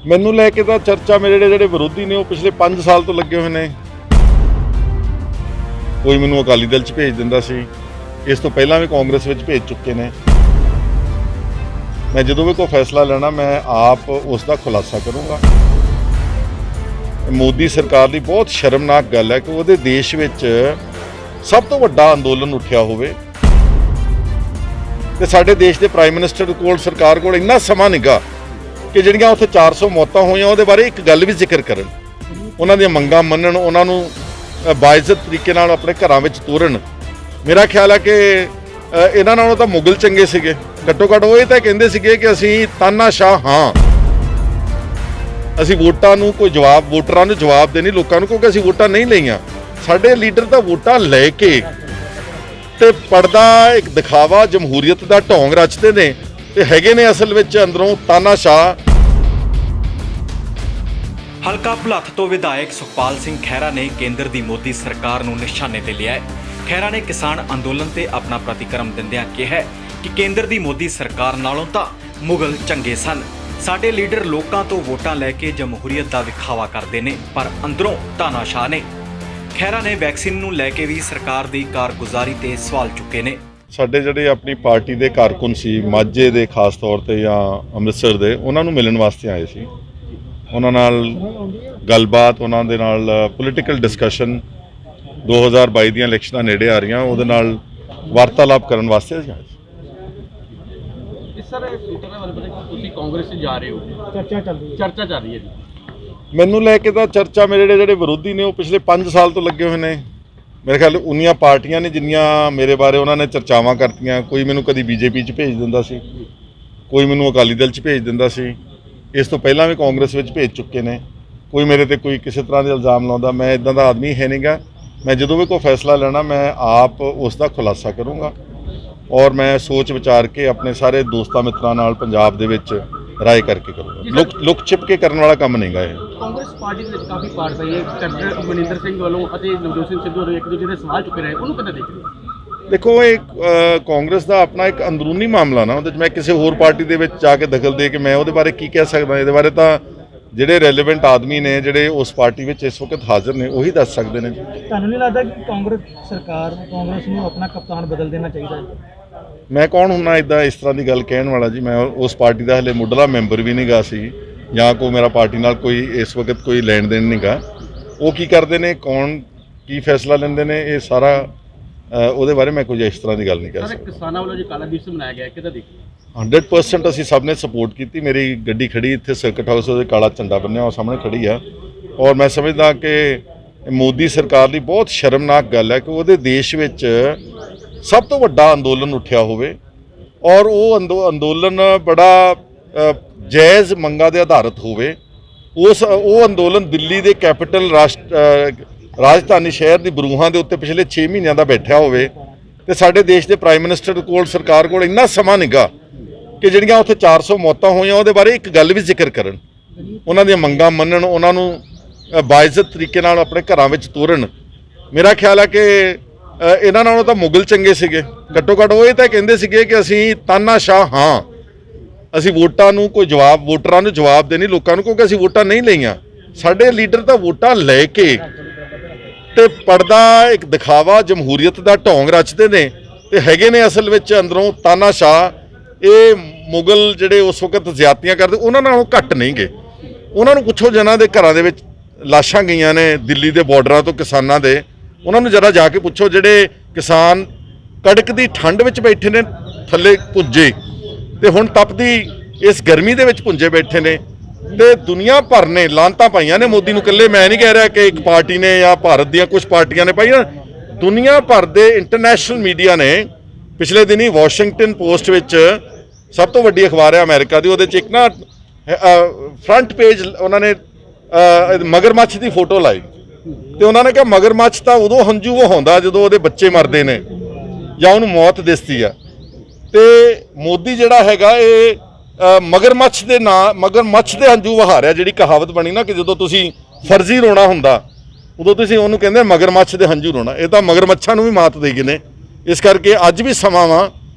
ਮੈਨੂੰ ਲੈ ਕੇ ਤਾਂ ਚਰਚਾ ਮੇਰੇ ਜਿਹੜੇ ਵਿਰੋਧੀ ਨੇ ਉਹ ਪਿਛਲੇ 5 ਸਾਲ ਤੋਂ ਲੱਗੇ ਹੋਏ ਨੇ। ਕੋਈ ਮੈਨੂੰ ਅਕਾਲੀ ਦਲ 'ਚ ਭੇਜ ਦਿੰਦਾ ਸੀ, ਇਸ ਤੋਂ ਪਹਿਲਾਂ ਵੀ ਕਾਂਗਰਸ ਵਿੱਚ ਭੇਜ ਚੁੱਕੇ ਨੇ। ਮੈਂ ਜਦੋਂ ਵੀ ਕੋਈ ਫੈਸਲਾ ਲੈਣਾ ਮੈਂ ਆਪ ਉਸ ਦਾ ਖੁਲਾਸਾ ਕਰੂੰਗਾ। ਮੋਦੀ ਸਰਕਾਰ ਦੀ ਬਹੁਤ ਸ਼ਰਮਨਾਕ ਗੱਲ ਹੈ ਕਿ ਉਹਦੇ ਦੇਸ਼ ਵਿੱਚ ਸਭ ਤੋਂ ਵੱਡਾ ਅੰਦੋਲਨ ਉੱਠਿਆ ਹੋਵੇ ਤੇ ਸਾਡੇ ਦੇਸ਼ ਦੇ ਪ੍ਰਾਈਮ ਮਿਨਿਸਟਰ ਕੋਲ, ਸਰਕਾਰ ਕੋਲ ਇੰਨਾ ਸਮਾਂ ਨਿੱਘਾ ਕਿ ਜਿਹੜੀਆਂ ਉੱਥੇ 400 ਮੌਤਾਂ ਹੋਈਆਂ ਉਹਦੇ ਬਾਰੇ ਇੱਕ ਗੱਲ ਵੀ ਜ਼ਿਕਰ ਕਰਨ, ਉਹਨਾਂ ਦੀਆਂ ਮੰਗਾਂ ਮੰਨਣ, ਉਹਨਾਂ ਨੂੰ ਬਾਇਜ਼ਤ ਤਰੀਕੇ ਨਾਲ ਆਪਣੇ ਘਰਾਂ ਵਿੱਚ ਤੋਰਨ। ਮੇਰਾ ਖਿਆਲ ਹੈ ਕਿ ਇਹਨਾਂ ਨਾਲੋਂ ਤਾਂ ਮੁਗਲ ਚੰਗੇ ਸੀਗੇ। ਘੱਟੋ ਘੱਟ ਉਹ ਇਹ ਤਾਂ ਕਹਿੰਦੇ ਸੀਗੇ ਕਿ ਅਸੀਂ ਤਾਨਾਸ਼ਾਹ ਹਾਂ, ਅਸੀਂ ਵੋਟਾਂ ਨੂੰ ਕੋਈ ਜਵਾਬ, ਵੋਟਰਾਂ ਨੂੰ ਜਵਾਬ ਦੇਣੀ ਲੋਕਾਂ ਨੂੰ, ਕਿਉਂਕਿ ਅਸੀਂ ਵੋਟਾਂ ਨਹੀਂ ਲਈਆਂ। ਸਾਡੇ ਲੀਡਰ ਤਾਂ ਵੋਟਾਂ ਲੈ ਕੇ ਤੇ ਪੜਦਾ ਇੱਕ ਦਿਖਾਵਾ, ਜਮਹੂਰੀਅਤ ਦਾ ਢੋਂਗ ਰਚਦੇ ਨੇ ਤੇ ਹੈਗੇ ਨੇ ਅਸਲ ਵਿੱਚ ਅੰਦਰੋਂ ਤਾਨਾਸ਼ਾਹ। ਹਲਕਾ ਭੁਲੱਥ ਤੋਂ ਵਿਧਾਇਕ ਸੁਖਪਾਲ ਸਿੰਘ ਖਹਿਰਾ ਨੇ ਕੇਂਦਰ ਦੀ ਮੋਦੀ ਸਰਕਾਰ ਨੂੰ ਨਿਸ਼ਾਨੇ ਤੇ ਲਿਆ ਹੈ। ਖਹਿਰਾ ਨੇ ਕਿਸਾਨ ਅੰਦੋਲਨ ਤੇ ਆਪਣਾ ਪ੍ਰਤੀਕਰਮ ਦਿੰਦਿਆਂ ਕਿਹਾ ਕਿ ਕੇਂਦਰ ਦੀ ਮੋਦੀ ਸਰਕਾਰ ਨਾਲੋਂ ਤਾਂ ਮੁਗਲ ਚੰਗੇ ਸਨ। ਸਾਡੇ ਲੀਡਰ ਲੋਕਾਂ ਤੋਂ ਵੋਟਾਂ ਲੈ ਕੇ ਜਮਹੂਰੀਅਤ ਦਾ ਵਿਖਾਵਾ ਕਰਦੇ ਨੇ ਪਰ ਅੰਦਰੋਂ ਤਾਨਾਸ਼ਾਹ ਨੇ। ਖਹਿਰਾ ਨੇ ਵੈਕਸੀਨ ਨੂੰ ਲੈ ਕੇ ਵੀ ਸਰਕਾਰ ਦੀ ਕਾਰਗੁਜ਼ਾਰੀ ਤੇ ਸਵਾਲ ਚੁੱਕੇ ਨੇ। ਸਾਡੇ ਜਿਹੜੇ ਆਪਣੀ ਪਾਰਟੀ ਦੇ ਕਾਰਕੁਨ ਸੀ ਮਾਝੇ ਦੇ ਖਾਸ ਤੌਰ ਤੇ ਜਾਂ ਅੰਮ੍ਰਿਤਸਰ ਦੇ, ਉਹਨਾਂ ਨੂੰ ਮਿਲਣ ਵਾਸਤੇ ਆਏ ਸੀ। ਉਹਨਾਂ ਨਾਲ ਗੱਲਬਾਤ, ਉਹਨਾਂ ਦੇ ਨਾਲ ਪੋਲੀਟੀਕਲ ਡਿਸਕਸ਼ਨ, 2022 ਦੀਆਂ ਇਲੈਕਸ਼ਨਾਂ ਨੇੜੇ ਆ ਰਹੀਆਂ, ਉਹਦੇ ਨਾਲ ਵਾਰਤਾਲਾਪ ਕਰਨ ਵਾਸਤੇ ਆਏ ਸੀ। ਸਰ ਤੁਸੀਂ ਕਾਂਗਰਸ 'ਚ ਜਾ ਰਹੇ ਹੋ, ਚਰਚਾ ਚੱਲ ਰਹੀ ਹੈ ਜੀ। ਮੈਨੂੰ ਲੈ ਕੇ ਤਾਂ ਚਰਚਾ ਮੇਰੇ ਜਿਹੜੇ ਵਿਰੋਧੀ ਨੇ ਉਹ ਪਿਛਲੇ 5 ਸਾਲ ਤੋਂ ਲੱਗੇ ਹੋਏ ਨੇ। ਮੇਰੇ ਖਿਆਲ ਉਨੀਆਂ ਪਾਰਟੀਆਂ ਨੇ ਜਿੰਨੀਆਂ ਮੇਰੇ ਬਾਰੇ ਉਹਨਾਂ ਨੇ ਚਰਚਾਵਾਂ ਕਰਤੀਆਂ। ਕੋਈ ਮੈਨੂੰ ਕਦੀ ਬੀਜੇਪੀ 'ਚ ਭੇਜ ਦਿੰਦਾ ਸੀ, ਕੋਈ ਮੈਨੂੰ ਅਕਾਲੀ ਦਲ 'ਚ ਭੇਜ ਦਿੰਦਾ ਸੀ, ਇਸ ਤੋਂ ਪਹਿਲਾਂ ਵੀ ਕਾਂਗਰਸ ਵਿੱਚ ਭੇਜ ਚੁੱਕੇ ਨੇ। ਕੋਈ ਮੇਰੇ ਤੇ ਕੋਈ ਕਿਸੇ ਤਰ੍ਹਾਂ ਦੇ ਇਲਜ਼ਾਮ ਲਾਉਂਦਾ, ਮੈਂ ਇਦਾਂ ਦਾ ਆਦਮੀ ਹੈ ਨਹੀਂਗਾ। ਮੈਂ ਜਦੋਂ ਵੀ ਕੋਈ ਫੈਸਲਾ ਲੈਣਾ ਮੈਂ ਆਪ ਉਸ ਦਾ ਖੁਲਾਸਾ ਕਰੂੰਗਾ ਔਰ ਮੈਂ ਸੋਚ ਵਿਚਾਰ ਕੇ ਆਪਣੇ ਸਾਰੇ ਦੋਸਤਾਂ ਮਿੱਤਰਾਂ ਨਾਲ ਪੰਜਾਬ ਦੇ ਵਿੱਚ ਰਾਏ ਕਰਕੇ ਕਰੂੰਗਾ। ਲੁਕ ਛਿਪ ਕੇ ਕਰਨ ਵਾਲਾ ਕੰਮ ਨਹੀਂਗਾ ਇਹ। ਕਾਂਗਰਸ ਪਾਰਟੀ ਦੇ ਵਿੱਚ ਕਾਫੀ ਪਾਰਟ ਪਈ ਹੈ। ਕੈਪਟਨ ਮਨਿੰਦਰ ਸਿੰਘ ਵੱਲੋਂ ਅਤੇ ਨਵਜੋਤ ਸਿੰਘ ਸਿੱਧੂ ਵੱਲੋਂ ਇੱਕ ਦੂਜੇ ਦੇ ਸਵਾਲ ਚੁੱਕੇ ਰਹੇ, ਉਹਨੂੰ ਕਿੱਦਾਂ ਦੇਖਦੇ ਹੋ? ਦੇਖੋ, ਇਹ ਕਾਂਗਰਸ ਦਾ ਆਪਣਾ ਇੱਕ ਅੰਦਰੂਨੀ ਮਾਮਲਾ ਨਾ, ਉਹਦੇ 'ਚ ਮੈਂ ਕਿਸੇ ਹੋਰ ਪਾਰਟੀ ਦੇ ਵਿੱਚ ਜਾ ਕੇ ਦਖਲ ਦੇ ਕੇ ਮੈਂ ਉਹਦੇ ਬਾਰੇ ਕੀ ਕਹਿ ਸਕਦਾ। ਇਹਦੇ ਬਾਰੇ ਤਾਂ ਜਿਹੜੇ ਰੈਲੇਵੈਂਟ ਆਦਮੀ ਨੇ, ਜਿਹੜੇ ਉਸ ਪਾਰਟੀ ਵਿੱਚ ਇਸ ਵਕਤ ਹਾਜ਼ਰ ਨੇ, ਉਹੀ ਦੱਸ ਸਕਦੇ ਨੇ। ਤੁਹਾਨੂੰ ਨਹੀਂ ਲੱਗਦਾ ਕਿ ਕਾਂਗਰਸ ਨੂੰ ਆਪਣਾ ਕਪਤਾਨ ਬਦਲ ਦੇਣਾ ਚਾਹੀਦਾ ਹੈ? ਮੈਂ ਕੌਣ ਹੁੰਨਾ ਇੱਦਾਂ ਇਸ ਤਰ੍ਹਾਂ ਦੀ ਗੱਲ ਕਹਿਣ ਵਾਲਾ ਜੀ। ਮੈਂ ਉਸ ਪਾਰਟੀ ਦਾ ਹਲੇ ਮੁੱਢਲਾ ਮੈਂਬਰ ਵੀ ਨਹੀਂ ਗਾ ਸੀ, ਜਾਂ ਕੋਈ ਮੇਰਾ ਪਾਰਟੀ ਨਾਲ ਕੋਈ ਇਸ ਵਕਤ ਕੋਈ ਲੈਣ ਦੇਣ ਨਹੀਂ ਗਾ। ਉਹ ਕੀ ਕਰਦੇ ਨੇ, ਕੌਣ ਕੀ ਫੈਸਲਾ ਲੈਂਦੇ ਨੇ, ਇਹ ਸਾਰਾ ਉਹਦੇ ਬਾਰੇ ਮੈਂ ਕੁਝ ਇਸ ਤਰ੍ਹਾਂ ਦੀ ਗੱਲ ਨਹੀਂ ਕਰ ਸਕਦਾ। ਕਿਸਾਨਾਂ ਵੱਲੋਂ ਜੋ ਕਾਲਾ ਦਿਵਸ ਮਨਾਇਆ ਗਿਆ, ਕਿੱਦਾਂ ਦੇਖਦੇ? 100% ਅਸੀਂ ਸਭ ਨੇ ਸਪੋਰਟ ਕੀਤੀ। ਮੇਰੀ ਗੱਡੀ ਖੜੀ ਇੱਥੇ ਸਰਕਟ ਹਾਊਸ, ਉਹਦੇ ਕਾਲਾ ਝੰਡਾ ਬੰਨਿਆ ਉਹ ਸਾਹਮਣੇ ਖੜੀ ਆ। ਔਰ ਮੈਂ ਸਮਝਦਾ ਕਿ ਮੋਦੀ ਸਰਕਾਰ ਦੀ ਬਹੁਤ ਸ਼ਰਮਨਾਕ ਗੱਲ ਹੈ ਕਿ ਉਹਦੇ ਦੇਸ਼ ਵਿੱਚ ਸਭ ਤੋਂ ਵੱਡਾ ਅੰਦੋਲਨ ਉੱਠਿਆ ਹੋਵੇ ਔਰ ਉਹ ਅੰਦੋਲਨ ਬੜਾ ਜਾਇਜ਼ ਮੰਗਾਂ ਦੇ ਆਧਾਰਿਤ ਹੋਵੇ। ਉਹ ਅੰਦੋਲਨ ਦਿੱਲੀ ਦੇ ਕੈਪੀਟਲ ਰਾਜਧਾਨੀ ਸ਼ਹਿਰ ਦੀ ਬਰੂਹਾਂ ਦੇ ਉੱਤੇ ਪਿਛਲੇ 6 ਮਹੀਨਿਆਂ ਦਾ ਬੈਠਿਆ ਹੋਵੇ ਤੇ ਸਾਡੇ ਦੇਸ਼ ਦੇ ਪ੍ਰਾਈਮ ਮਿਨਿਸਟਰ ਕੋਲ, ਸਰਕਾਰ ਕੋਲ ਇੰਨਾ ਸਮਾਂ ਨਿੱਘਾ ਕਿ ਜਿਹੜੀਆਂ ਉੱਥੇ 400 ਮੌਤਾਂ ਹੋਈਆਂ ਉਹਦੇ ਬਾਰੇ ਇੱਕ ਗੱਲ ਵੀ ਜ਼ਿਕਰ ਕਰਨ, ਉਹਨਾਂ ਦੀਆਂ ਮੰਗਾਂ ਮੰਨਣ, ਉਹਨਾਂ ਨੂੰ ਬਾਇਜ਼ਤ ਤਰੀਕੇ ਨਾਲ ਆਪਣੇ ਘਰਾਂ ਵਿੱਚ ਤੋਰਨ। ਮੇਰਾ ਖਿਆਲ ਹੈ ਕਿ ਇਹਨਾਂ ਨਾਲੋਂ ਤਾਂ ਮੁਗਲ ਚੰਗੇ ਸੀਗੇ। ਘੱਟੋ ਘੱਟ ਉਹ ਇਹ ਤਾਂ ਕਹਿੰਦੇ ਸੀਗੇ ਕਿ ਅਸੀਂ ਤਾਨਾਸ਼ਾਹ ਹਾਂ, ਅਸੀਂ ਵੋਟਾਂ ਨੂੰ ਕੋਈ ਜਵਾਬ, ਵੋਟਰਾਂ ਨੂੰ ਜਵਾਬ ਦੇਣੀ ਲੋਕਾਂ ਨੂੰ, ਕਿਉਂਕਿ ਅਸੀਂ ਵੋਟਾਂ ਨਹੀਂ ਲਈਆਂ। ਸਾਡੇ ਲੀਡਰ ਤਾਂ ਵੋਟਾਂ ਲੈ ਕੇ ਤੇ ਪੜਦਾ ਇੱਕ ਦਿਖਾਵਾ, ਜਮਹੂਰੀਅਤ ਦਾ ਢੋਂਗ ਰਚਦੇ ਨੇ ਤੇ ਹੈਗੇ ਨੇ ਅਸਲ ਵਿੱਚ ਅੰਦਰੋਂ ਤਾਨਾਸ਼ਾਹ। ਇਹ ਮੁਗਲ ਜਿਹੜੇ ਉਸ ਵਕਤ ਜ਼ਿਆਦਤੀਆਂ ਕਰਦੇ ਉਹਨਾਂ ਨਾਲੋਂ ਘੱਟ ਨਹੀਂ ਗਏ। ਉਹਨਾਂ ਨੂੰ ਪੁੱਛੋ ਜਿਹਨਾਂ ਦੇ ਘਰਾਂ ਦੇ ਵਿੱਚ ਲਾਸ਼ਾਂ ਗਈਆਂ ਨੇ ਦਿੱਲੀ ਦੇ ਬਾਰਡਰਾਂ ਤੋਂ ਕਿਸਾਨਾਂ ਦੇ, ਉਹਨਾਂ ਨੂੰ ਜਰਾ ਜਾ ਕੇ ਪੁੱਛੋ। ਜਿਹੜੇ ਕਿਸਾਨ ਕੜਕਦੀ ਠੰਡ ਵਿੱਚ ਬੈਠੇ ਨੇ ਥੱਲੇ ਪੁੰਜੇ ਤੇ ਹੁਣ ਤਪਦੀ ਇਸ ਗਰਮੀ ਦੇ ਵਿੱਚ ਪੁੰਜੇ ਬੈਠੇ ਨੇ ਤੇ ਦੁਨੀਆ ਭਰ ਨੇ ਲਾਂਤਾਂ ਪਾਈਆਂ ਨੇ ਮੋਦੀ ਨੂੰ। ਇਕੱਲੇ ਮੈਂ ਨਹੀਂ ਕਹਿ ਰਿਹਾ ਕਿ ਇੱਕ ਪਾਰਟੀ ਨੇ ਜਾਂ ਭਾਰਤ ਦੀਆਂ ਕੁਝ ਪਾਰਟੀਆਂ ਨੇ ਪਾਈਆਂ, ਦੁਨੀਆ ਭਰ ਦੇ ਇੰਟਰਨੈਸ਼ਨਲ ਮੀਡੀਆ ਨੇ। ਪਿਛਲੇ ਦਿਨੀ ਵਾਸ਼ਿੰਗਟਨ ਪੋਸਟ ਵਿੱਚ, ਸਭ ਤੋਂ ਵੱਡੀ ਅਖਬਾਰ ਹੈ ਅਮਰੀਕਾ ਦੀ, ਉਹਦੇ 'ਚ ਇੱਕ ਨਾ ਫਰੰਟ ਪੇਜ ਉਹਨਾਂ ਨੇ ਮਗਰਮੱਛ ਦੀ ਫੋਟੋ ਲਾਈ ਤੇ ਉਹਨਾਂ ਨੇ ਕਿਹਾ ਮਗਰਮੱਛ ਤਾਂ ਉਦੋਂ ਹੰਝੂ ਵਹਾਉਂਦਾ ਜਦੋਂ ਉਹਦੇ ਬੱਚੇ ਮਰਦੇ ਨੇ ਜਾਂ ਉਹਨੂੰ ਮੌਤ ਦਿਸਦੀ ਆ। ਤੇ ਮੋਦੀ ਜਿਹੜਾ ਹੈਗਾ ਇਹ ਮਗਰਮੱਛ ਦੇ ਹੰਝੂ ਵਹਾ ਰਿਹਾ। ਜਿਹੜੀ ਕਹਾਵਤ ਬਣੀ ਨਾ ਕਿ ਜਦੋਂ ਤੁਸੀਂ ਫਰਜ਼ੀ ਰੋਣਾ ਹੁੰਦਾ ਉਦੋਂ ਤੁਸੀਂ ਉਹਨੂੰ ਕਹਿੰਦੇ ਮਗਰਮੱਛ ਦੇ ਹੰਝੂ ਰੋਣਾ। ਇਹ ਤਾਂ ਮਗਰਮੱਛਾਂ ਨੂੰ ਵੀ ਮਾਤ ਦੇ ਗਏ ਨੇ। ਇਸ ਕਰਕੇ ਅੱਜ ਵੀ ਸਮਾਂ ਵਾ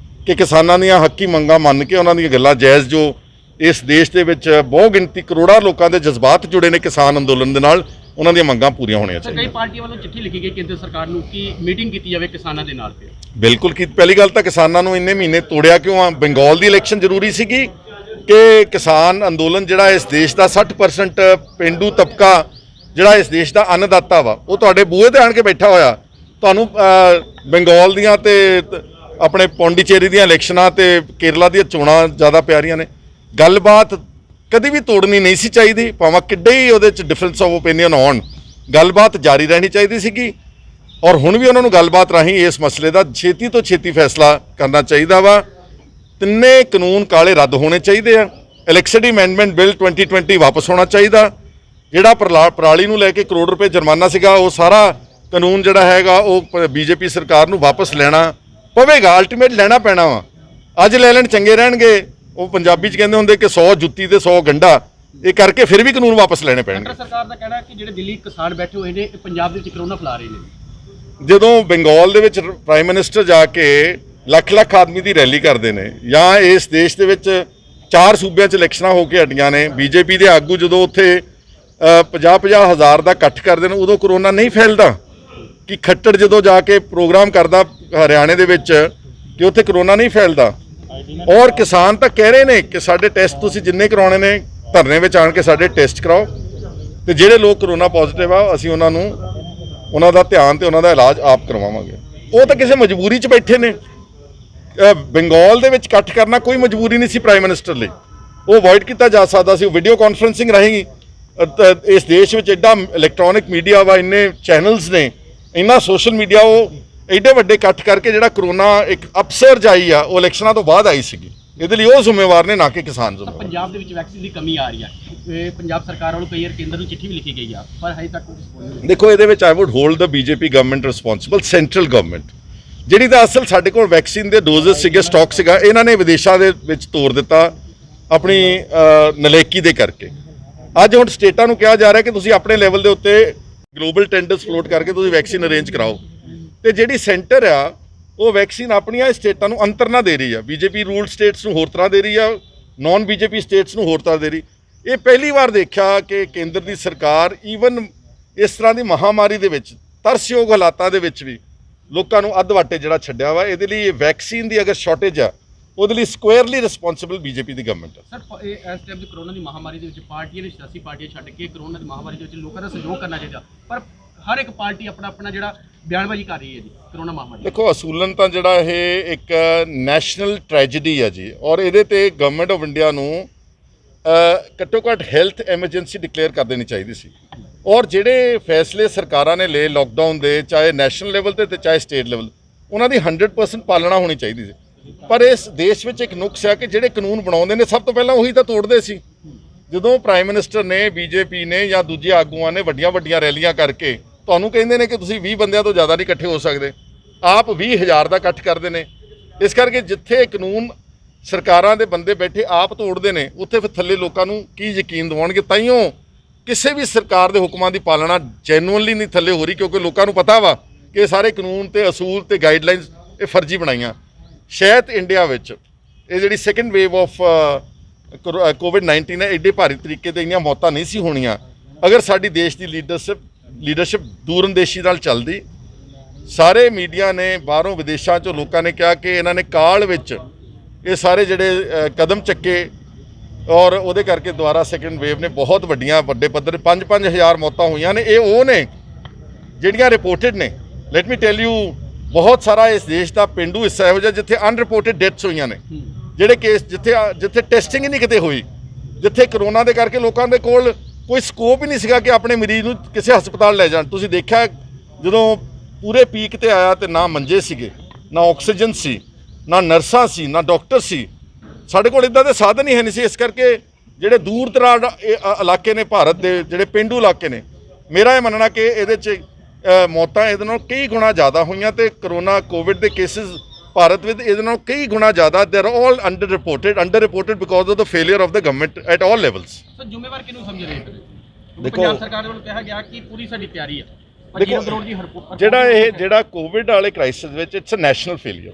ਕਿ ਕਿਸਾਨਾਂ ਦੀਆਂ ਹੱਕੀ ਮੰਗਾਂ ਮੰਨ ਕੇ ਉਹਨਾਂ ਦੀਆਂ ਗੱਲਾਂ ਜਾਇਜ਼ ਜੋ ਇਸ ਦੇਸ਼ ਦੇ ਵਿੱਚ ਬਹੁ ਗਿਣਤੀ ਕਰੋੜਾਂ ਲੋਕਾਂ ਦੇ ਜਜ਼ਬਾਤ ਜੁੜੇ ਨੇ ਕਿਸਾਨ ਅੰਦੋਲਨ ਦੇ ਨਾਲ, ਉਹਨਾਂ ਦੀਆਂ ਮੰਗਾਂ ਪੂਰੀਆਂ ਹੋਣੀਆਂ ਸਰ, ਕਈ ਚਾਹੀਦੀਆਂ। ਪਾਰਟੀਆਂ ਵੱਲੋਂ ਚਿੱਠੀ ਲਿਖੀ ਗਈ ਕੇਂਦਰ ਸਰਕਾਰ ਨੂੰ ਕਿ ਮੀਟਿੰਗ ਕੀਤੀ ਜਾਵੇ ਕਿਸਾਨਾਂ ਦੇ ਨਾਲ। ਫਿਰ ਬਿਲਕੁਲ ਕੀ ਪਹਿਲੀ ਗੱਲ ਤਾਂ ਕਿਸਾਨਾਂ ਨੂੰ ਇੰਨੇ ਮਹੀਨੇ ਤੋੜਿਆ ਕਿਉਂ ਆ? ਬੰਗਾਲ ਦੀ ਇਲੈਕਸ਼ਨ ਜ਼ਰੂਰੀ ਸੀਗੀ ਕਿ ਕਿਸਾਨ ਅੰਦੋਲਨ ਜਿਹੜਾ ਇਸ ਦੇਸ਼ ਦਾ 60% ਪਿੰਡੂ ਤਬਕਾ ਜਿਹੜਾ ਇਸ ਦੇਸ਼ ਦਾ ਅੰਨਦਾਤਾ ਵਾ, ਉਹ ਤੁਹਾਡੇ ਬੂਹੇ ਤੇ ਆਣ ਕੇ ਬੈਠਾ ਹੋਇਆ। ਤੁਹਾਨੂੰ ਬੰਗਾਲ ਦੀਆਂ ਤੇ ਆਪਣੇ ਪੌਂਡੀਚੇਰੀ ਦੀਆਂ ਇਲੈਕਸ਼ਨਾਂ ਤੇ ਕੇਰਲਾ ਦੀਆਂ ਚੋਣਾਂ ਜ਼ਿਆਦਾ ਪਿਆਰੀਆਂ ਨੇ। ਗੱਲਬਾਤ ਕਦੀ ਵੀ ਤੋੜਨੀ ਨਹੀਂ ਸੀ ਚਾਹੀਦੀ, ਭਾਵੇਂ ਕਿੱਡੇ ਹੀ ਉਹਦੇ 'ਚ ਡਿਫਰੈਂਸ ਆਫ ਓਪੀਨੀਅਨ ਹੋਣ, ਗੱਲਬਾਤ ਜਾਰੀ ਰਹਿਣੀ ਚਾਹੀਦੀ ਸੀਗੀ। ਔਰ ਹੁਣ ਵੀ ਉਹਨਾਂ ਨੂੰ ਗੱਲਬਾਤ ਰਾਹੀਂ ਇਸ ਮਸਲੇ ਦਾ ਛੇਤੀ ਤੋਂ ਛੇਤੀ ਫੈਸਲਾ ਕਰਨਾ ਚਾਹੀਦਾ ਵਾ। ਤਿੰਨੇ ਕਾਨੂੰਨ ਕਾਲੇ ਰੱਦ ਹੋਣੇ ਚਾਹੀਦੇ ਆ। ਇਲੈਕਟ੍ਰਿਸਿਟੀ ਅਮੈਂਡਮੈਂਟ ਬਿੱਲ 2020 ਵਾਪਸ ਹੋਣਾ ਚਾਹੀਦਾ। ਜਿਹੜਾ ਪਰਾਲੀ ਨੂੰ ਲੈ ਕੇ ਕਰੋੜ ਰੁਪਏ ਜੁਰਮਾਨਾ ਸੀਗਾ, ਉਹ ਸਾਰਾ ਕਾਨੂੰਨ ਜਿਹੜਾ ਹੈਗਾ ਉਹ ਬੀਜੇਪੀ ਸਰਕਾਰ ਨੂੰ ਵਾਪਸ ਲੈਣਾ ਪਵੇਗਾ। ਅਲਟੀਮੇਟ ਲੈਣਾ ਪੈਣਾ ਵਾ। ਅੱਜ ਲੈ ਲੈਣ ਚੰਗੇ ਰਹਿਣਗੇ। ਉਹ ਪੰਜਾਬੀ 'ਚ ਕਹਿੰਦੇ ਹੁੰਦੇ ਕਿ 100 ਜੁੱਤੀ ਤੇ 100 ਗੰਢਾ, ਇਹ ਕਰਕੇ ਫਿਰ ਵੀ ਕਾਨੂੰਨ ਵਾਪਸ ਲੈਣੇ ਪੈਣਗੇ। ਕੇਂਦਰ ਸਰਕਾਰ ਦਾ ਕਹਿਣਾ ਹੈ ਕਿ ਜਿਹੜੇ ਦਿੱਲੀ ਕਿਸਾਨ ਬੈਠੇ ਹੋਏ ਨੇ, ਇਹ ਪੰਜਾਬ ਦੇ ਵਿੱਚ ਕਰੋਨਾ ਫੈਲਾ ਰਹੇ ਨੇ। ਜਦੋਂ ਬੰਗਾਲ ਦੇ ਵਿੱਚ ਪ੍ਰਾਈਮ ਮਿਨਿਸਟਰ ਜਾ ਕੇ ਲੱਖ ਆਦਮੀ ਦੀ ਰੈਲੀ ਕਰਦੇ ਨੇ, ਜਾਂ ਇਸ ਦੇਸ਼ ਦੇ ਵਿੱਚ 4 ਸੂਬਿਆਂ 'ਚ ਇਲੈਕਸ਼ਨਾਂ ਹੋ ਕੇ ਹਟੀਆਂ ਨੇ, ਬੀਜੇਪੀ ਦੇ ਆਗੂ ਜਦੋਂ ਉੱਥੇ 50-50 ਹਜ਼ਾਰ ਦਾ ਇਕੱਠ ਕਰਦੇ ਨੇ, ਉਦੋਂ ਕਰੋਨਾ ਨਹੀਂ ਫੈਲਦਾ। ਕਿ ਖੱਟੜ ਜਦੋਂ ਜਾ ਕੇ ਪ੍ਰੋਗਰਾਮ ਕਰਦਾ ਹਰਿਆਣੇ ਦੇ ਵਿੱਚ, ਕਿ ਉੱਥੇ ਕਰੋਨਾ ਨਹੀਂ ਫੈਲਦਾ। ਔਰ ਕਿਸਾਨ ਤਾਂ ਕਹਿ ਰਹੇ ਨੇ ਕਿ ਸਾਡੇ ਟੈਸਟ ਤੁਸੀਂ ਜਿੰਨੇ ਕਰਾਉਣੇ ਨੇ, ਧਰਨੇ ਵਿੱਚ ਆਣ ਕੇ ਸਾਡੇ ਟੈਸਟ ਕਰਾਓ, ਤੇ ਜਿਹੜੇ ਲੋਕ ਕਰੋਨਾ ਪੋਜ਼ਿਟਿਵ ਆ ਅਸੀਂ ਉਹਨਾਂ ਨੂੰ ਉਹਨਾਂ ਦਾ ਧਿਆਨ ਤੇ ਉਹਨਾਂ ਦਾ ਇਲਾਜ ਆਪ ਕਰਵਾਵਾਂਗੇ। ਉਹ ਤਾਂ ਕਿਸੇ ਮਜਬੂਰੀ 'ਚ ਬੈਠੇ ਨੇ। ਬੰਗਾਲ ਦੇ ਵਿੱਚ ਇਕੱਠ ਕਰਨਾ ਕੋਈ ਮਜਬੂਰੀ ਨਹੀਂ ਸੀ ਪ੍ਰਾਈਮ ਮਿਨਿਸਟਰ ਲਈ, ਉਹ ਅਵੋਇਡ ਕੀਤਾ ਜਾ ਸਕਦਾ ਸੀ। ਵੀਡੀਓ ਕਾਨਫਰੰਸਿੰਗ ਰਾਹੀਂ ਇਸ ਦੇਸ਼ ਵਿੱਚ ਐਡਾ ਇਲੈਕਟ੍ਰੋਨਿਕ ਮੀਡੀਆ ਵਾ, ਇੰਨੇ ਚੈਨਲਸ ਨੇ, ਇੰਨਾ ਸੋਸ਼ਲ ਮੀਡੀਆ, ਉਹ ਐਡੇ ਵੱਡੇ ਇਕੱਠ ਕਰਕੇ ਜਿਹੜਾ ਕਰੋਨਾ ਇੱਕ ਅਪਸਰਜ ਆਈ ਆ, ਉਹ ਇਲੈਕਸ਼ਨਾਂ ਤੋਂ ਬਾਅਦ ਆਈ ਸੀਗੀ। ਇਹਦੇ ਲਈ ਉਹ ਜ਼ਿੰਮੇਵਾਰ ਨੇ, ਨਾ ਕਿ ਕਿਸਾਨ ਜ਼ਿੰਮੇਵਾਰ। ਪੰਜਾਬ ਦੇ ਵਿੱਚ ਵੈਕਸੀਨ ਦੀ ਕਮੀ ਆ ਰਹੀ ਹੈ। ਇਹ ਪੰਜਾਬ ਸਰਕਾਰ ਵੱਲੋਂ ਕਈ ਵਾਰ ਕੇਂਦਰ ਨੂੰ ਚਿੱਠੀ ਵੀ ਲਿਖੀ ਗਈ ਆ, ਪਰ ਹਜੇ ਤੱਕ ਕੋਈ ਦੇਖੋ, ਇਹਦੇ ਵਿੱਚ ਆਈ ਵੁੱਡ ਹੋਲਡ ਦ BJP government responsible, central government, ਜਿਹੜੀ ਤਾਂ ਅਸਲ ਸਾਡੇ ਕੋਲ ਵੈਕਸੀਨ ਦੇ ਡੋਜ਼ਸ ਸੀਗੇ, ਸਟਾਕ ਸੀਗਾ, ਇਹਨਾਂ ਨੇ ਵਿਦੇਸ਼ਾਂ ਦੇ ਵਿੱਚ ਤੋੜ ਦਿੱਤਾ ਆਪਣੀ ਨਲਾਇਕੀ ਦੇ ਕਰਕੇ। ਅੱਜ ਹੁਣ ਸਟੇਟਾਂ ਨੂੰ ਕਿਹਾ ਜਾ ਰਿਹਾ ਕਿ ਤੁਸੀਂ ਆਪਣੇ ਲੈਵਲ ਦੇ ਉੱਤੇ ਗਲੋਬਲ ਟੈਂਡਰਸ ਫਲੋਟ ਕਰਕੇ ਤੁਸੀਂ ਵੈਕਸੀਨ ਅਰੇਂਜ ਕਰਾਓ, ਤੇ ਜਿਹੜੀ ਸੈਂਟਰ ਆ ਉਹ ਵੈਕਸੀਨ ਆਪਣੀਆਂ ਸਟੇਟਾਂ ਨੂੰ ਅੰਤਰ ਨਾ ਦੇ ਰਹੀ ਆ। ਬੀਜੇਪੀ ਰੂਲਡ ਸਟੇਟਸ ਨੂੰ ਹੋਰ ਤਰ੍ਹਾਂ ਦੇ ਰਹੀ ਆ, ਨਾਨ ਬੀਜੇਪੀ ਸਟੇਟਸ ਨੂੰ ਹੋਰ ਤਰ੍ਹਾਂ ਦੇ ਰਹੀ। ਇਹ ਪਹਿਲੀ ਵਾਰ ਦੇਖਿਆ ਕਿ ਕੇਂਦਰ ਦੀ ਸਰਕਾਰ ਈਵਨ ਇਸ ਤਰ੍ਹਾਂ ਦੀ ਮਹਾਮਾਰੀ ਦੇ ਵਿੱਚ, ਤਰਸਯੋਗ ਹਾਲਾਤਾਂ ਦੇ ਵਿੱਚ ਵੀ ਲੋਕਾਂ ਨੂੰ ਅੱਧ ਵਾਟੇ ਜਿਹੜਾ ਛੱਡਿਆ ਵਾ। ਇਹਦੇ ਲਈ ਵੈਕਸੀਨ ਦੀ ਅਗਰ ਸ਼ਾਰਟੇਜ ਆ, ਉਹਦੇ ਲਈ ਸਕੁਅਰਲੀ ਰਿਸਪੌਂਸਿਬਲ ਬੀਜੇਪੀ ਦੀ ਗਵਰਨਮੈਂਟ ਹੈ। ਸਰ, ਇਹ ਇਸ ਟਾਈਮ ਦੀ ਕਰੋਨਾ ਦੀ ਮਹਾਮਾਰੀ ਦੇ ਵਿੱਚ ਪਾਰਟੀਆਂ ਨੇ, ਸਿਆਸੀ ਪਾਰਟੀਆਂ ਛੱਡ ਕੇ ਕਰੋਨਾ ਦੀ ਮਹਾਮਾਰੀ ਦੇ ਵਿੱਚ ਲੋਕਾਂ ਦਾ ਸਹਿਯੋਗ ਕਰਨਾ ਚਾਹੀਦਾ, ਪਰ ਹਰ ਇੱਕ ਪਾਰਟੀ ਆਪਣਾ ਜਿਹੜਾ ਬਿਆਨਬਾਜ਼ੀ ਕਰ ਰਹੀ ਹੈ ਜੀ ਕਰੋਨਾ ਮਹਾਮਾਰੀ। ਦੇਖੋ, ਅਸੂਲਨ ਤਾਂ ਜਿਹੜਾ ਇਹ ਇੱਕ ਨੈਸ਼ਨਲ ਟ੍ਰੈਜੇਡੀ ਹੈ ਜੀ, ਔਰ ਇਹਦੇ ਤੇ ਗਵਰਨਮੈਂਟ ਆਫ ਇੰਡੀਆ ਨੂੰ ਘੱਟੋ ਘੱਟ ਹੈਲਥ ਐਮਰਜੈਂਸੀ ਡਿਕਲੇਅਰ ਕਰ ਦੇਣੀ ਚਾਹੀਦੀ ਸੀ। ਔਰ ਜਿਹੜੇ ਫੈਸਲੇ ਸਰਕਾਰਾਂ ਨੇ ਲਏ ਲੋਕਡਾਊਨ ਦੇ, ਚਾਹੇ ਨੈਸ਼ਨਲ ਲੈਵਲ ਤੇ ਚਾਹੇ ਸਟੇਟ ਲੈਵਲ, ਉਹਨਾਂ ਦੀ 100% ਪਾਲਣਾ ਹੋਣੀ ਚਾਹੀਦੀ ਸੀ। ਪਰ ਇਸ ਦੇਸ਼ ਵਿੱਚ ਇੱਕ ਨੁਕਸ ਹੈ ਕਿ ਜਿਹੜੇ ਕਾਨੂੰਨ ਬਣਾਉਂਦੇ ਨੇ ਸਭ ਤੋਂ ਪਹਿਲਾਂ ਉਹੀ ਤਾਂ ਤੋੜਦੇ ਸੀ। ਜਦੋਂ ਪ੍ਰਾਈਮ ਮਿਨਿਸਟਰ ਨੇ, ਬੀਜੇਪੀ ਨੇ ਜਾਂ ਦੂਜੇ ਆਗੂਆਂ ਨੇ ਵੱਡੀਆਂ ਰੈਲੀਆਂ ਕਰਕੇ ਤੁਹਾਨੂੰ ਕਹਿੰਦੇ ਨੇ ਕਿ ਤੁਸੀਂ 20 ਬੰਦਿਆਂ ਤੋਂ ਜ਼ਿਆਦਾ ਨਹੀਂ ਇਕੱਠੇ ਹੋ ਸਕਦੇ, ਆਪ 20,000 ਦਾ ਇਕੱਠ ਕਰਦੇ ਨੇ। ਇਸ ਕਰਕੇ ਜਿੱਥੇ ਕਾਨੂੰਨ ਸਰਕਾਰਾਂ ਦੇ ਬੰਦੇ ਬੈਠੇ ਆਪ ਤੋੜਦੇ ਨੇ, ਉੱਥੇ ਫਿਰ ਥੱਲੇ ਲੋਕਾਂ ਨੂੰ ਕੀ ਯਕੀਨ ਦਿਵਾਉਣਗੇ? ਤਾਈਓ ਕਿਸੇ ਵੀ ਸਰਕਾਰ ਦੇ ਹੁਕਮਾਂ ਦੀ ਪਾਲਣਾ ਜੈਨੂਅਨਲੀ ਨਹੀਂ ਥੱਲੇ ਹੋ ਰਹੀ, ਕਿਉਂਕਿ ਲੋਕਾਂ ਨੂੰ ਪਤਾ ਵਾ ਕਿ ਇਹ ਸਾਰੇ ਕਾਨੂੰਨ ਤੇ ਅਸੂਲ ਤੇ ਗਾਈਡਲਾਈਨਸ ਇਹ ਫਰਜ਼ੀ ਬਣਾਈਆਂ। ਸ਼ਾਇਦ ਇੰਡੀਆ ਵਿੱਚ ਇਹ ਜਿਹੜੀ ਸੈਕੰਡ ਵੇਵ ਆਫ ਕੋਵਿਡ-19 ਹੈ, ਐਡੇ ਭਾਰੀ ਤਰੀਕੇ ਤੇ ਇੰਨੀਆਂ ਮੌਤਾਂ ਨਹੀਂ ਸੀ ਹੋਣੀਆਂ ਅਗਰ ਸਾਡੀ ਦੇਸ਼ ਦੀ ਲੀਡਰਸ਼ਿਪ ਦੂਰਅੰਦੇਸ਼ੀ ਨਾਲ ਚੱਲਦੀ। ਸਾਰੇ ਮੀਡੀਆ ਨੇ, ਬਾਹਰੋਂ ਵਿਦੇਸ਼ਾਂ 'ਚੋਂ ਲੋਕਾਂ ਨੇ ਕਿਹਾ ਕਿ ਇਹਨਾਂ ਨੇ ਕਾਲ ਵਿੱਚ ਇਹ ਸਾਰੇ ਜਿਹੜੇ ਕਦਮ ਚੱਕੇ, ਔਰ ਉਹਦੇ ਕਰਕੇ ਦੁਬਾਰਾ ਸੈਕੰਡ ਵੇਵ ਨੇ ਬਹੁਤ ਵੱਡੇ ਪੱਧਰ 5-5 ਹਜ਼ਾਰ ਮੌਤਾਂ ਹੋਈਆਂ ਨੇ। ਇਹ ਉਹ ਨੇ ਜਿਹੜੀਆਂ ਰਿਪੋਰਟਡ ਨੇ। ਲੈਟ ਮੀ ਟੈਲ ਯੂ, ਬਹੁਤ ਸਾਰਾ ਇਸ ਦੇਸ਼ ਦਾ ਪਿੰਡੂ ਹਿੱਸਾ ਇਹੋ ਜਿਹਾ ਜਿੱਥੇ ਅਨਰਿਪੋਰਟਡ ਡੈਥਸ ਹੋਈਆਂ ਨੇ, ਜਿਹੜੇ ਕੇਸ ਜਿੱਥੇ ਟੈਸਟਿੰਗ ਹੀ ਨਹੀਂ ਕਿਤੇ ਹੋਈ, ਜਿੱਥੇ ਕਰੋਨਾ ਦੇ ਕਰਕੇ ਲੋਕਾਂ ਦੇ ਕੋਲ ਕੋਈ ਸਕੋਪ ਹੀ ਨਹੀਂ ਸੀਗਾ ਕਿ ਆਪਣੇ ਮਰੀਜ਼ ਨੂੰ ਕਿਸੇ ਹਸਪਤਾਲ ਲੈ ਜਾਣ। ਤੁਸੀਂ ਦੇਖਿਆ ਜਦੋਂ ਪੂਰੇ ਪੀਕ ਤੇ ਆਇਆ ਤੇ ਨਾ ਮੰਜੇ ਸੀਗੇ, ਨਾ ਆਕਸੀਜਨ ਸੀ, ਨਾ ਨਰਸਾਂ ਸੀ, ਨਾ ਡਾਕਟਰ ਸੀ। ਸਾਡੇ ਕੋਲ ਇੱਦਾਂ ਦੇ ਸਾਧਨ ਹੀ ਹੈ ਨਹੀਂ ਸੀ। ਇਸ ਕਰਕੇ ਜਿਹੜੇ ਦੂਰ ਦਰਾਜ ਇਲਾਕੇ ਨੇ ਭਾਰਤ ਦੇ, ਜਿਹੜੇ ਪੇਂਡੂ ਇਲਾਕੇ ਨੇ, ਮੇਰਾ ਇਹ ਮੰਨਣਾ ਕਿ ਇਹਦੇ 'ਚ ਮੌਤਾਂ ਇਹਦੇ ਨਾਲ ਕਈ ਗੁਣਾ ਜ਼ਿਆਦਾ ਹੋਈਆਂ, ਤੇ ਕਰੋਨਾ ਕੋਵਿਡ ਦੇ ਕੇਸਿਸ ਭਾਰਤ ਵਿੱਚ ਇਹਦੇ ਨਾਲ ਕਈ ਗੁਣਾ ਜ਼ਿਆਦਾ। They are all under reported because of the failure of the government at all levels. Sir, ਜ਼ਿੰਮੇਵਾਰ ਕਿਹਨੂੰ ਸਮਝ ਰਹੇ ਹੋ? ਦੇਖੋ, ਪੰਜਾਬ ਸਰਕਾਰ ਵੱਲੋਂ ਕਿਹਾ ਗਿਆ ਕਿ ਪੂਰੀ ਸਾਡੀ ਤਿਆਰੀ ਹੈ। ਦੇਖੋ, ਜਿਹੜਾ ਕੋਵਿਡ ਵਾਲੇ ਕ੍ਰਾਈਸਿਸ ਵਿੱਚ it's a national failure.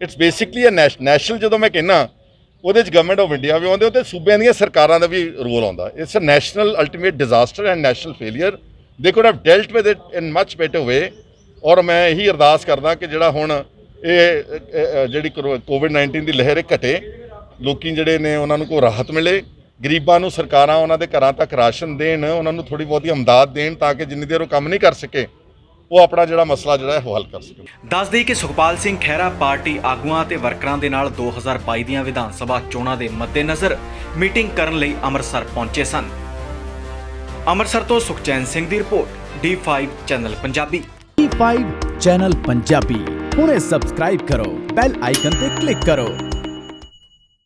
It's basically a national. ਜਦੋਂ ਮੈਂ ਕਹਿੰਦਾ ਉਹਦੇ 'ਚ ਗਵਰਨਮੈਂਟ ਆਫ ਇੰਡੀਆ ਵੀ ਆਉਂਦੇ, ਉਹਦੇ ਸੂਬਿਆਂ ਦੀਆਂ ਸਰਕਾਰਾਂ ਦਾ ਵੀ ਰੋਲ ਆਉਂਦਾ। It's a national ultimate disaster and national failure. They could have dealt with it in much better way. ਔਰ ਮੈਂ ਇਹੀ ਅਰਦਾਸ ਕਰਦਾ ਕਿ ਜਿਹੜਾ ਹੁਣ ਇਹ ਜਿਹੜੀ ਕੋਵਿਡ-19 ਦੀ ਲਹਿਰ ਘਟੇ, ਲੋਕੀ ਜਿਹੜੇ ਨੇ ਉਹਨਾਂ ਨੂੰ ਕੋਈ ਰਾਹਤ ਮਿਲੇ, ਗਰੀਬਾਂ ਨੂੰ ਸਰਕਾਰਾਂ ਉਹਨਾਂ ਦੇ ਘਰਾਂ ਤੱਕ ਰਾਸ਼ਨ ਦੇਣ, ਉਹਨਾਂ ਨੂੰ ਥੋੜ੍ਹੀ ਬਹੁਤੀ ਇਮਦਾਦ ਦੇਣ, ਤਾਂ ਕਿ ਜਿੰਨੀ ਦੇਰ ਉਹ ਕੰਮ ਨਹੀਂ ਕਰ ਸਕੇ ਉਹ ਆਪਣਾ ਜਿਹੜਾ ਮਸਲਾ ਜਿਹੜਾ ਹੈ ਉਹ ਹੱਲ ਕਰ ਸਕੇ। ਦੱਸ ਦੇਈਏ ਕਿ ਸੁਖਪਾਲ ਸਿੰਘ ਖਹਿਰਾ ਪਾਰਟੀ ਆਗੂਆਂ ਤੇ ਵਰਕਰਾਂ ਦੇ ਨਾਲ 2022 ਦੀਆਂ ਵਿਧਾਨ ਸਭਾ ਚੋਣਾਂ ਦੇ ਮੱਦੇਨਜ਼ਰ ਮੀਟਿੰਗ ਕਰਨ ਲਈ ਅੰਮ੍ਰਿਤਸਰ ਪਹੁੰਚੇ ਸਨ। ਅੰਮ੍ਰਿਤਸਰ ਤੋਂ ਸੁਖਚੈਨ ਸਿੰਘ ਦੀ report, D5 channel Punjabi. D5 channel Punjabi ਹੁਣੇ ਸਬਸਕ੍ਰਾਈਬ ਕਰੋ, ਬੈਲ ਆਈਕਨ ਤੇ ਕਲਿੱਕ ਕਰੋ।